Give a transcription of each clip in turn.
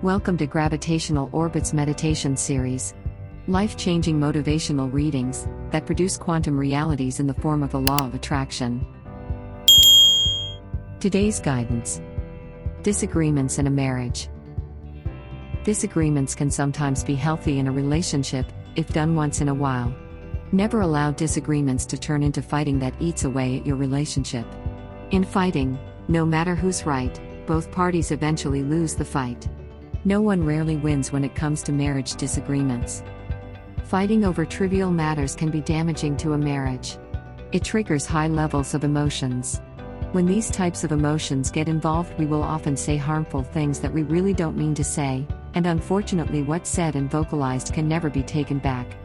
Welcome to Gravitational Orbit's meditation series. Life-changing motivational readings that produce quantum realities in the form of the law of attraction. Today's guidance. Disagreements in a marriage. Disagreements can sometimes be healthy in a relationship, if done once in a while. Never allow disagreements to turn into fighting that eats away at your relationship. In fighting, no matter who's right, both parties eventually lose the fight. No one rarely wins when it comes to marriage disagreements. Fighting over trivial matters can be damaging to a marriage. It triggers high levels of emotions. When these types of emotions get involved, we will often say harmful things that we really don't mean to say, and unfortunately what's said and vocalized can never be taken back.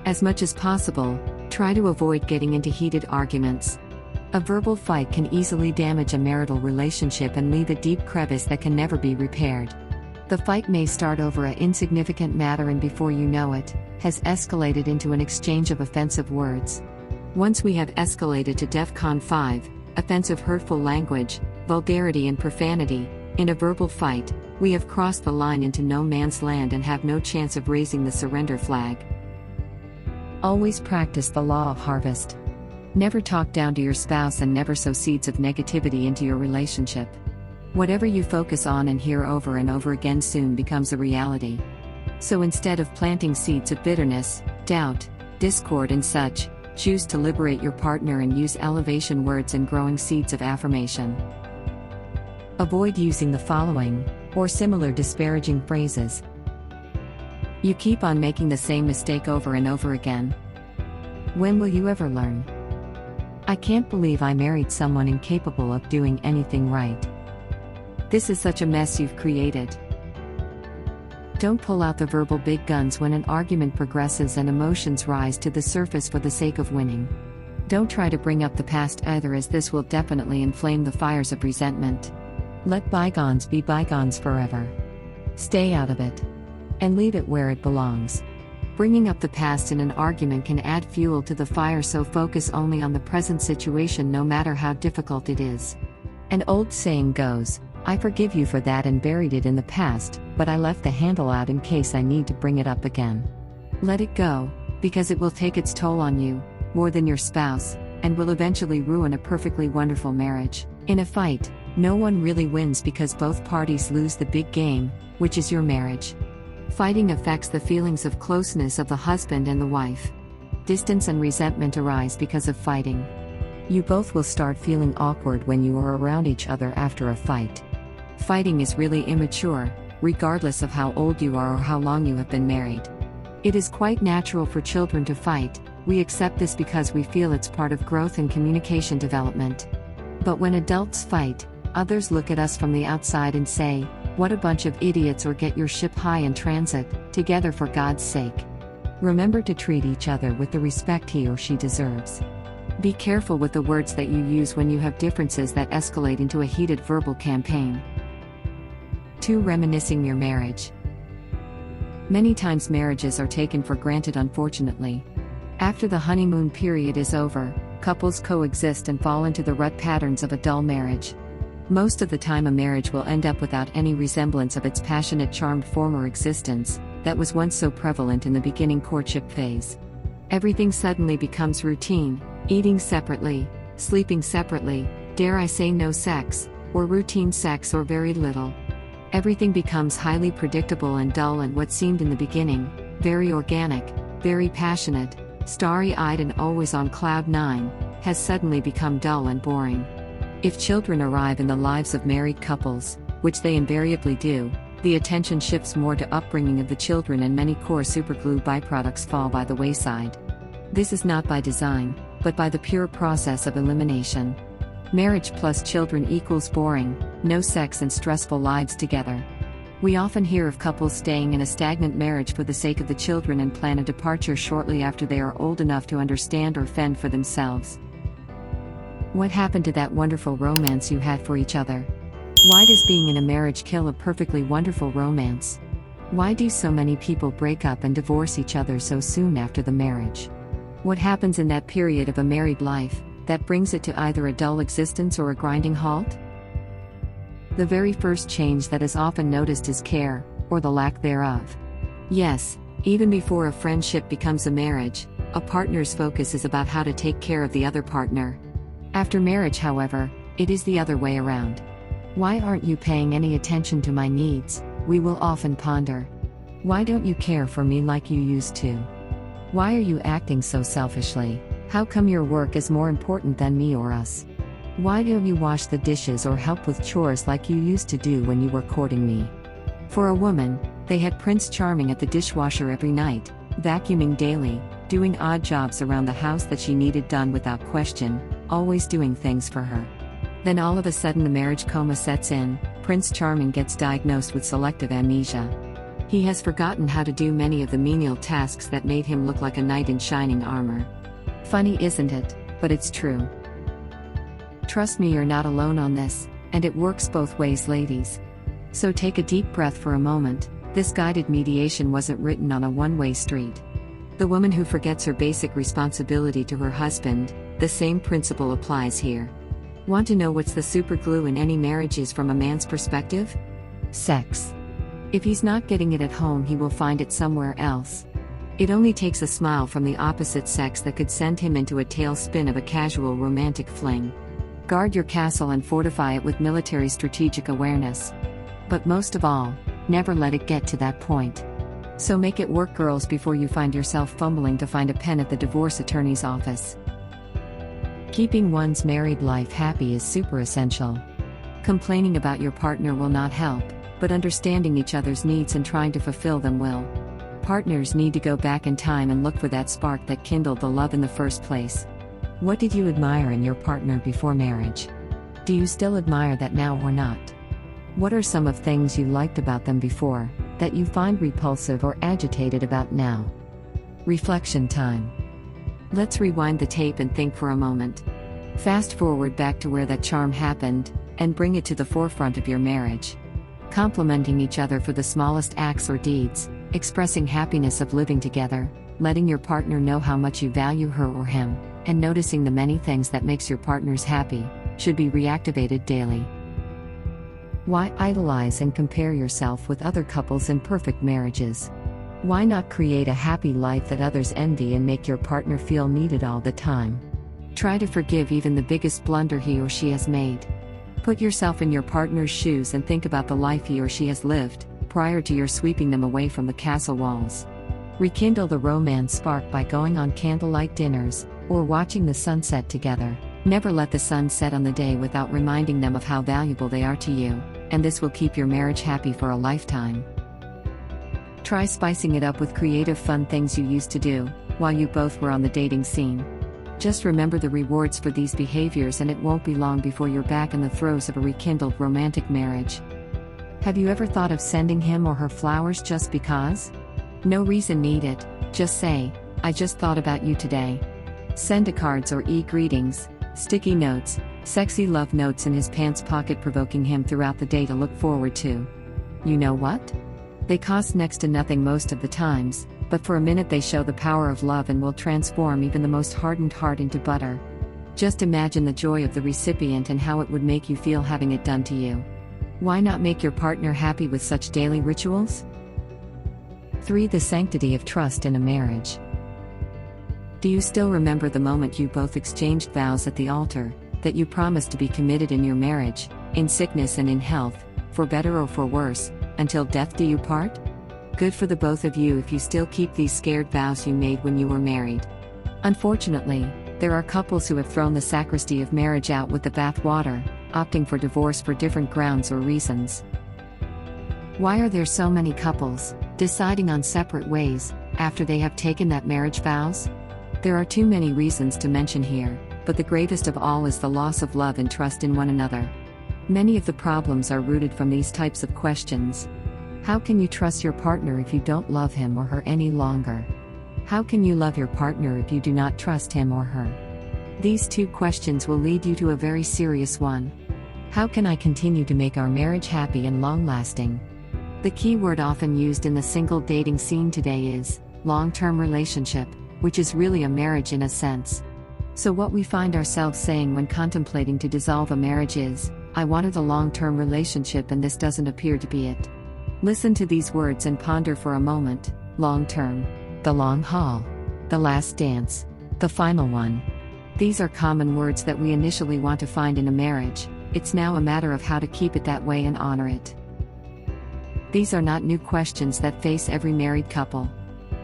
As much as possible, try to avoid getting into heated arguments. A verbal fight can easily damage a marital relationship and leave a deep crevice that can never be repaired. The fight may start over an insignificant matter and before you know it, has escalated into an exchange of offensive words. Once we have escalated to DEFCON 5, offensive hurtful language, vulgarity and profanity, in a verbal fight, we have crossed the line into no man's land and have no chance of raising the surrender flag. Always practice the law of harvest. Never talk down to your spouse and never sow seeds of negativity into your relationship. Whatever you focus on and hear over and over again soon becomes a reality. So instead of planting seeds of bitterness, doubt, discord and such, choose to liberate your partner and use elevation words and growing seeds of affirmation. Avoid using the following, or similar disparaging phrases. You keep on making the same mistake over and over again. When will you ever learn? I can't believe I married someone incapable of doing anything right. This is such a mess you've created. Don't pull out the verbal big guns when an argument progresses and emotions rise to the surface for the sake of winning. Don't try to bring up the past either, as this will definitely inflame the fires of resentment. Let bygones be bygones forever. Stay out of it. And leave it where it belongs. Bringing up the past in an argument can add fuel to the fire, so focus only on the present situation no matter how difficult it is. An old saying goes, I forgive you for that and buried it in the past, but I left the handle out in case I need to bring it up again. Let it go, because it will take its toll on you, more than your spouse, and will eventually ruin a perfectly wonderful marriage. In a fight, no one really wins because both parties lose the big game, which is your marriage. Fighting affects the feelings of closeness of the husband and the wife. Distance and resentment arise because of fighting. You both will start feeling awkward when you are around each other after a fight. Fighting is really immature, regardless of how old you are or how long you have been married. It is quite natural for children to fight. We accept this because we feel it's part of growth and communication development. But when adults fight, others look at us from the outside and say, what a bunch of idiots, or get your ship high and transit together for God's sake. Remember to treat each other with the respect he or she deserves. Be careful with the words that you use when you have differences that escalate into a heated verbal campaign. 2. Reminiscing your marriage. Many times marriages are taken for granted, unfortunately. After the honeymoon period is over, couples coexist and fall into the rut patterns of a dull marriage. Most of the time a marriage will end up without any resemblance of its passionate, charmed former existence, that was once so prevalent in the beginning courtship phase. Everything suddenly becomes routine, eating separately, sleeping separately, dare I say no sex, or routine sex or very little. Everything becomes highly predictable and dull, and what seemed in the beginning very organic, very passionate, starry-eyed and always on cloud 9, has suddenly become dull and boring. If children arrive in the lives of married couples, which they invariably do, the attention shifts more to upbringing of the children, and many core superglue byproducts fall by the wayside. This is not by design, but by the pure process of elimination. Marriage plus children equals boring, no sex and stressful lives together. We often hear of couples staying in a stagnant marriage for the sake of the children and plan a departure shortly after they are old enough to understand or fend for themselves. What happened to that wonderful romance you had for each other? Why does being in a marriage kill a perfectly wonderful romance? Why do so many people break up and divorce each other so soon after the marriage? What happens in that period of a married life that brings it to either a dull existence or a grinding halt? The very first change that is often noticed is care, or the lack thereof. Yes, even before a friendship becomes a marriage, a partner's focus is about how to take care of the other partner. After marriage, however, it is the other way around. Why aren't you paying any attention to my needs? We will often ponder. Why don't you care for me like you used to? Why are you acting so selfishly? How come your work is more important than me or us? Why don't you wash the dishes or help with chores like you used to do when you were courting me? For a woman, they had Prince Charming at the dishwasher every night, vacuuming daily, doing odd jobs around the house that she needed done without question, always doing things for her. Then all of a sudden the marriage coma sets in. Prince Charming gets diagnosed with selective amnesia. He has forgotten how to do many of the menial tasks that made him look like a knight in shining armor. Funny, isn't it? But it's true. Trust me, you're not alone on this, and it works both ways, ladies. So take a deep breath for a moment. This guided mediation wasn't written on a one-way street. The woman who forgets her basic responsibility to her husband, the same principle applies here. Want to know what's the superglue in any marriage is from a man's perspective? Sex. If he's not getting it at home, he will find it somewhere else. It only takes a smile from the opposite sex that could send him into a tailspin of a casual romantic fling. Guard your castle and fortify it with military strategic awareness. But most of all, never let it get to that point. So make it work, girls, before you find yourself fumbling to find a pen at the divorce attorney's office. Keeping one's married life happy is super essential. Complaining about your partner will not help, but understanding each other's needs and trying to fulfill them will. Partners need to go back in time and look for that spark that kindled the love in the first place. What did you admire in your partner before marriage? Do you still admire that now or not? What are some of things you liked about them before, that you find repulsive or agitated about now? Reflection time. Let's rewind the tape and think for a moment. Fast forward back to where that charm happened, and bring it to the forefront of your marriage. Complimenting each other for the smallest acts or deeds, expressing happiness of living together, letting your partner know how much you value her or him, and noticing the many things that makes your partners happy, should be reactivated daily. Why idolize and compare yourself with other couples in perfect marriages? Why not create a happy life that others envy and make your partner feel needed all the time? Try to forgive even the biggest blunder he or she has made. Put yourself in your partner's shoes and think about the life he or she has lived, prior to your sweeping them away from the castle walls. Rekindle the romance spark by going on candlelight dinners, or watching the sunset together. Never let the sun set on the day without reminding them of how valuable they are to you, and this will keep your marriage happy for a lifetime. Try spicing it up with creative, fun things you used to do, while you both were on the dating scene. Just remember the rewards for these behaviors, and it won't be long before you're back in the throes of a rekindled romantic marriage. Have you ever thought of sending him or her flowers just because? No reason needed, just say, "I just thought about you today." Send a cards or e-greetings, sticky notes, sexy love notes in his pants pocket, provoking him throughout the day to look forward to. You know what? They cost next to nothing most of the times, but for a minute they show the power of love and will transform even the most hardened heart into butter. Just imagine the joy of the recipient and how it would make you feel having it done to you. Why not make your partner happy with such daily rituals? 3. The sanctity of trust in a marriage. Do you still remember the moment you both exchanged vows at the altar, that you promised to be committed in your marriage, in sickness and in health, for better or for worse, until death do you part? Good for the both of you if you still keep these scared vows you made when you were married. Unfortunately, there are couples who have thrown the sacristy of marriage out with the bathwater, opting for divorce for different grounds or reasons. Why are there so many couples deciding on separate ways after they have taken that marriage vows? There are too many reasons to mention here, but the gravest of all is the loss of love and trust in one another. Many of the problems are rooted from these types of questions. How can you trust your partner if you don't love him or her any longer? How can you love your partner if you do not trust him or her? These two questions will lead you to a very serious one. How can I continue to make our marriage happy and long-lasting? The key word often used in the single dating scene today is long-term relationship, which is really a marriage in a sense. So what we find ourselves saying when contemplating to dissolve a marriage is, I wanted a long-term relationship and this doesn't appear to be it. Listen to these words and ponder for a moment. Long-term, the long haul, the last dance, the final one. These are common words that we initially want to find in a marriage. It's now a matter of how to keep it that way and honor it. These are not new questions that face every married couple.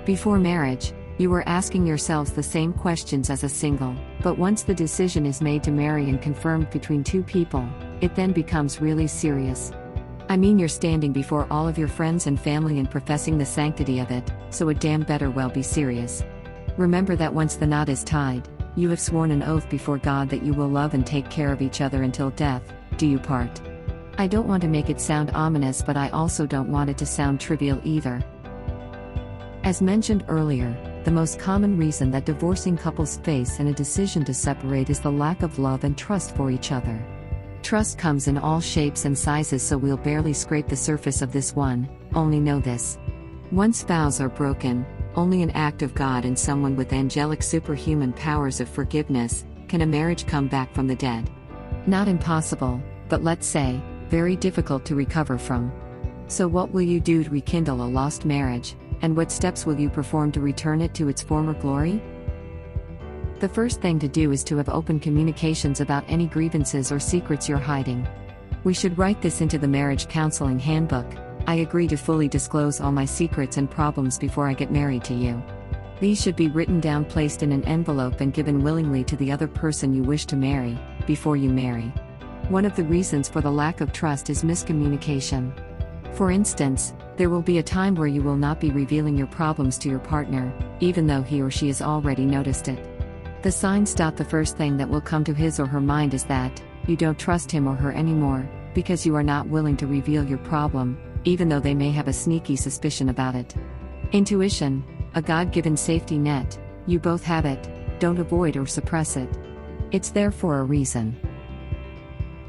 Before marriage, you were asking yourselves the same questions as a single, but once the decision is made to marry and confirmed between two people, it then becomes really serious. I mean, you're standing before all of your friends and family and professing the sanctity of it, so it damn better well be serious. Remember that once the knot is tied, you have sworn an oath before God that you will love and take care of each other until death do you part. I don't want to make it sound ominous, but I also don't want it to sound trivial either. As mentioned earlier, the most common reason that divorcing couples face in a decision to separate is the lack of love and trust for each other. Trust comes in all shapes and sizes, so we'll barely scrape the surface of this one. Only know this. Once vows are broken, only an act of God and someone with angelic superhuman powers of forgiveness can a marriage come back from the dead. Not impossible, but let's say, very difficult to recover from. So what will you do to rekindle a lost marriage, and what steps will you perform to return it to its former glory? The first thing to do is to have open communications about any grievances or secrets you're hiding. We should write this into the marriage counseling handbook. I agree to fully disclose all my secrets and problems before I get married to you. These should be written down, placed in an envelope, and given willingly to the other person you wish to marry, before you marry. One of the reasons for the lack of trust is miscommunication. For instance, there will be a time where you will not be revealing your problems to your partner, even though he or she has already noticed it. The signs. The first thing that will come to his or her mind is that you don't trust him or her anymore, because you are not willing to reveal your problem, even though they may have a sneaky suspicion about it. Intuition, a God-given safety net, you both have it, don't avoid or suppress it. It's there for a reason.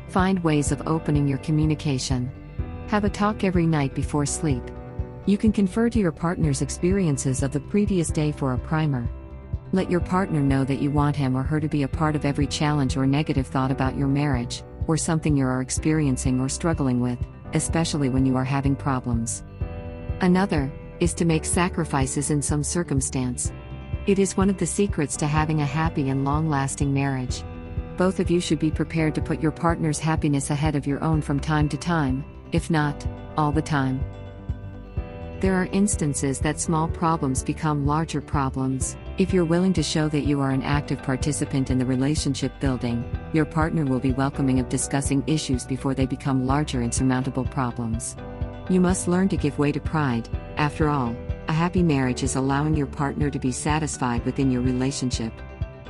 Find ways of opening your communication. Have a talk every night before sleep. You can confer to your partner's experiences of the previous day for a primer. Let your partner know that you want him or her to be a part of every challenge or negative thought about your marriage, or something you are experiencing or struggling with, especially when you are having problems. Another is to make sacrifices in some circumstance. It is one of the secrets to having a happy and long-lasting marriage. Both of you should be prepared to put your partner's happiness ahead of your own from time to time, if not all the time. There are instances that small problems become larger problems. If you're willing to show that you are an active participant in the relationship building, your partner will be welcoming of discussing issues before they become larger insurmountable problems. You must learn to give way to pride. After all, a happy marriage is allowing your partner to be satisfied within your relationship.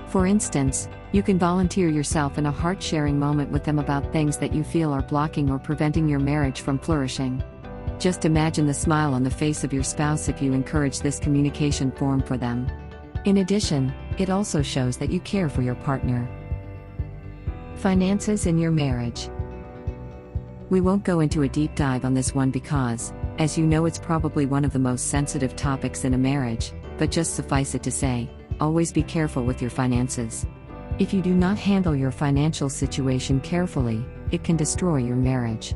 For instance, you can volunteer yourself in a heart-sharing moment with them about things that you feel are blocking or preventing your marriage from flourishing. Just imagine the smile on the face of your spouse if you encourage this communication form for them. In addition, it also shows that you care for your partner. Finances in your marriage. We won't go into a deep dive on this one because, as you know, it's probably one of the most sensitive topics in a marriage, but just suffice it to say, always be careful with your finances. If you do not handle your financial situation carefully, it can destroy your marriage.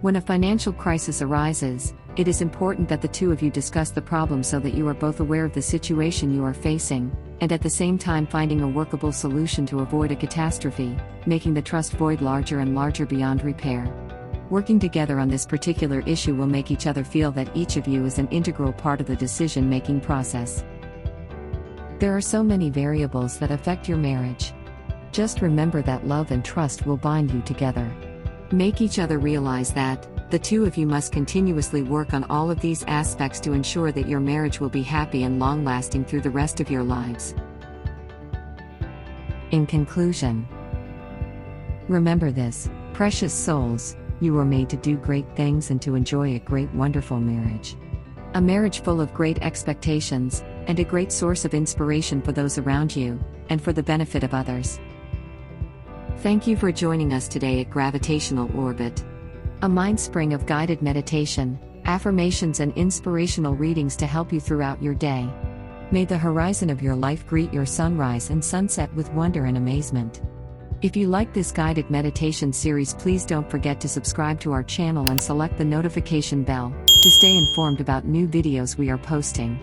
When a financial crisis arises, it is important that the two of you discuss the problem so that you are both aware of the situation you are facing, and at the same time finding a workable solution to avoid a catastrophe, making the trust void larger and larger beyond repair. Working together on this particular issue will make each other feel that each of you is an integral part of the decision-making process. There are so many variables that affect your marriage. Just remember that love and trust will bind you together. Make each other realize that the two of you must continuously work on all of these aspects to ensure that your marriage will be happy and long-lasting through the rest of your lives. In conclusion, remember this, precious souls, you were made to do great things and to enjoy a great, wonderful marriage. A marriage full of great expectations, and a great source of inspiration for those around you, and for the benefit of others. Thank you for joining us today at Gravitational Orbit, a mind spring of guided meditation, affirmations and inspirational readings to help you throughout your day. May the horizon of your life greet your sunrise and sunset with wonder and amazement. If you like this guided meditation series, please don't forget to subscribe to our channel and select the notification bell to stay informed about new videos we are posting.